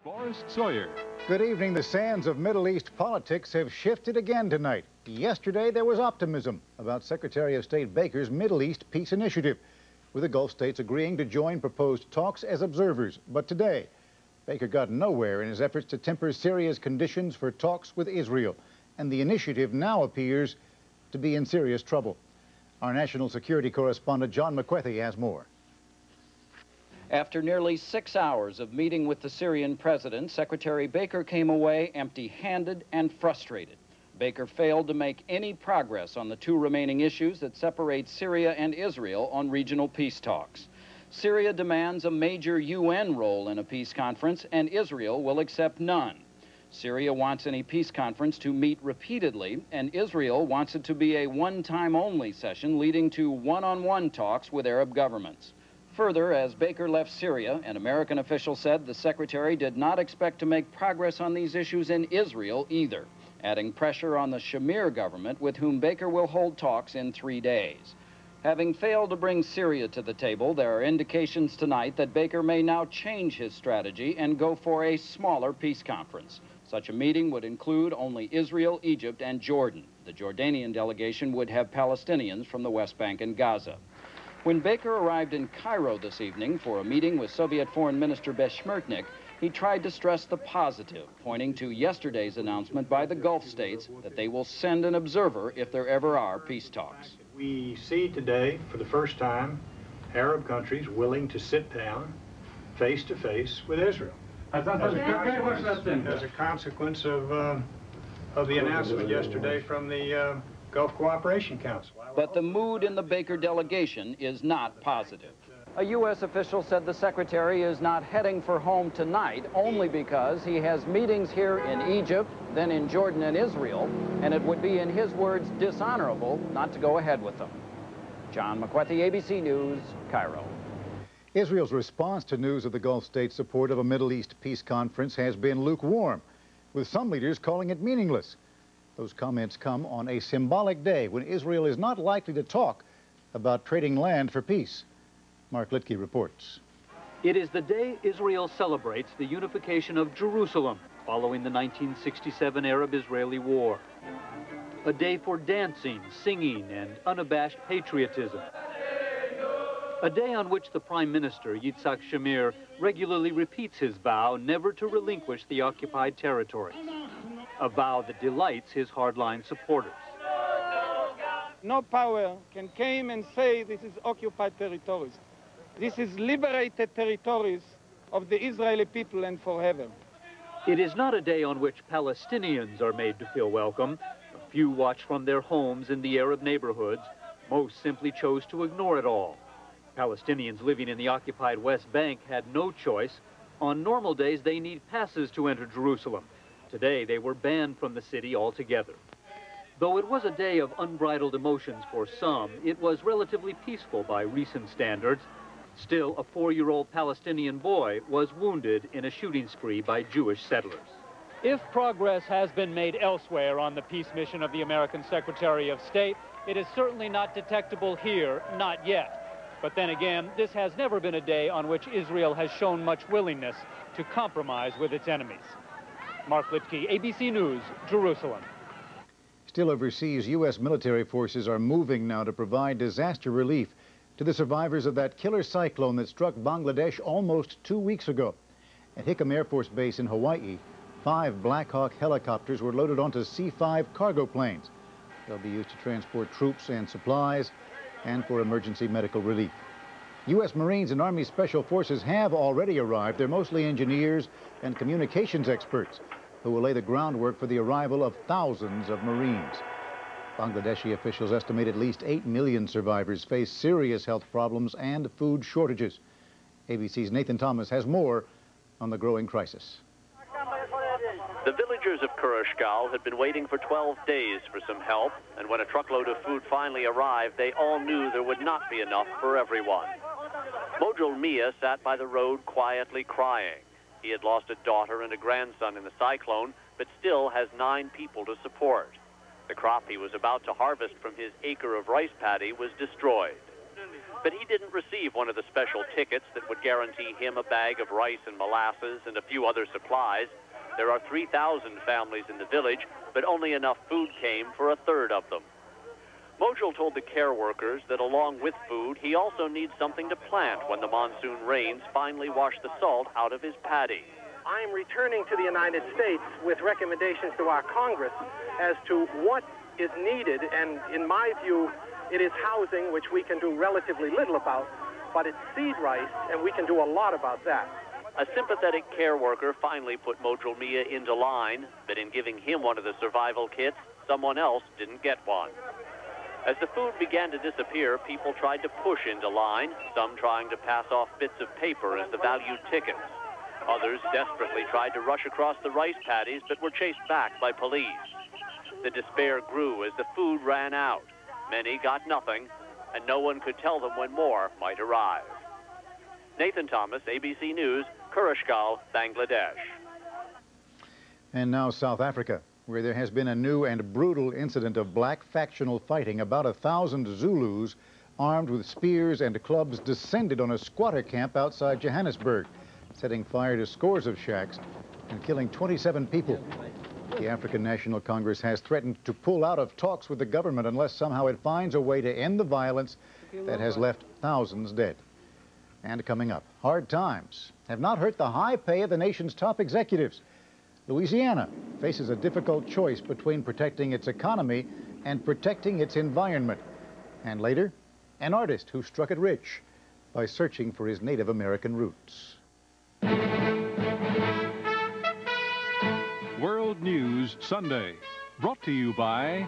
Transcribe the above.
Forrest Sawyer. Good evening. The sands of Middle East politics have shifted again tonight. Yesterday, there was optimism about Secretary of State Baker's Middle East Peace Initiative, with the Gulf states agreeing to join proposed talks as observers. But today, Baker got nowhere in his efforts to temper Syria's conditions for talks with Israel, and the initiative now appears to be in serious trouble. Our national security correspondent John McWethy has more. After nearly 6 hours of meeting with the Syrian president, Secretary Baker came away empty-handed and frustrated. Baker failed to make any progress on the two remaining issues that separate Syria and Israel on regional peace talks. Syria demands a major UN role in a peace conference, and Israel will accept none. Syria wants any peace conference to meet repeatedly, and Israel wants it to be a one-time-only session leading to one-on-one talks with Arab governments. Further, as Baker left Syria, an American official said the secretary did not expect to make progress on these issues in Israel either, adding pressure on the Shamir government, with whom Baker will hold talks in 3 days. Having failed to bring Syria to the table, there are indications tonight that Baker may now change his strategy and go for a smaller peace conference. Such a meeting would include only Israel, Egypt, and Jordan. The Jordanian delegation would have Palestinians from the West Bank and Gaza. When Baker arrived in Cairo this evening for a meeting with Soviet Foreign Minister Bezhmertnik, he tried to stress the positive, pointing to yesterday's announcement by the Gulf states that they will send an observer if there ever are peace talks. We see today, for the first time, Arab countries willing to sit down face to face with Israel. As a consequence of the announcement yesterday from the Gulf Cooperation Council. But the mood in the Baker delegation is not positive. A U.S. official said the secretary is not heading for home tonight only because he has meetings here in Egypt, then in Jordan and Israel, and it would be, in his words, dishonorable not to go ahead with them. John McWethy, ABC News, Cairo. Israel's response to news of the Gulf states' support of a Middle East peace conference has been lukewarm, with some leaders calling it meaningless. Those comments come on a symbolic day when Israel is not likely to talk about trading land for peace. Mark Litke reports. It is the day Israel celebrates the unification of Jerusalem following the 1967 Arab-Israeli War. A day for dancing, singing, and unabashed patriotism. A day on which the Prime Minister, Yitzhak Shamir, regularly repeats his vow never to relinquish the occupied territories. A vow that delights his hardline supporters. No power can come and say this is occupied territories. This is liberated territories of the Israeli people and forever. It is not a day on which Palestinians are made to feel welcome. A few watch from their homes in the Arab neighborhoods. Most simply chose to ignore it all. Palestinians living in the occupied West Bank had no choice. On normal days, they need passes to enter Jerusalem. Today, they were banned from the city altogether. Though it was a day of unbridled emotions for some, it was relatively peaceful by recent standards. Still, a 4-year-old Palestinian boy was wounded in a shooting spree by Jewish settlers. If progress has been made elsewhere on the peace mission of the American Secretary of State, it is certainly not detectable here, not yet. But then again, this has never been a day on which Israel has shown much willingness to compromise with its enemies. Mark Litke, ABC News, Jerusalem. Still overseas, U.S. military forces are moving now to provide disaster relief to the survivors of that killer cyclone that struck Bangladesh almost 2 weeks ago. At Hickam Air Force Base in Hawaii, 5 Black Hawk helicopters were loaded onto C-5 cargo planes. They'll be used to transport troops and supplies and for emergency medical relief. U.S. Marines and Army Special Forces have already arrived. They're mostly engineers and communications experts who will lay the groundwork for the arrival of thousands of Marines. Bangladeshi officials estimate at least 8 million survivors face serious health problems and food shortages. ABC's Nathan Thomas has more on the growing crisis. The villagers of Kurashgal had been waiting for 12 days for some help, and when a truckload of food finally arrived, they all knew there would not be enough for everyone. Mojul Mia sat by the road quietly crying. He had lost a daughter and a grandson in the cyclone, but still has 9 people to support. The crop he was about to harvest from his acre of rice paddy was destroyed. But he didn't receive one of the special tickets that would guarantee him a bag of rice and molasses and a few other supplies. There are 3,000 families in the village, but only enough food came for a third of them. Mojul told the care workers that along with food, he also needs something to plant when the monsoon rains finally wash the salt out of his paddy. I'm returning to the United States with recommendations to our Congress as to what is needed, and in my view, it is housing, which we can do relatively little about, but it's seed rice, and we can do a lot about that. A sympathetic care worker finally put Mojul Mia into line, but in giving him one of the survival kits, someone else didn't get one. As the food began to disappear, people tried to push into line, some trying to pass off bits of paper as the valued tickets. Others desperately tried to rush across the rice paddies, but were chased back by police. The despair grew as the food ran out. Many got nothing, and no one could tell them when more might arrive. Nathan Thomas, ABC News, Kurashgal, Bangladesh. And now South Africa, where there has been a new and brutal incident of black factional fighting. About 1,000 Zulus armed with spears and clubs descended on a squatter camp outside Johannesburg, setting fire to scores of shacks and killing 27 people. The African National Congress has threatened to pull out of talks with the government unless somehow it finds a way to end the violence that has left thousands dead. And coming up, hard times have not hurt the high pay of the nation's top executives. Louisiana faces a difficult choice between protecting its economy and protecting its environment. And later, an artist who struck it rich by searching for his Native American roots. World News Sunday, brought to you by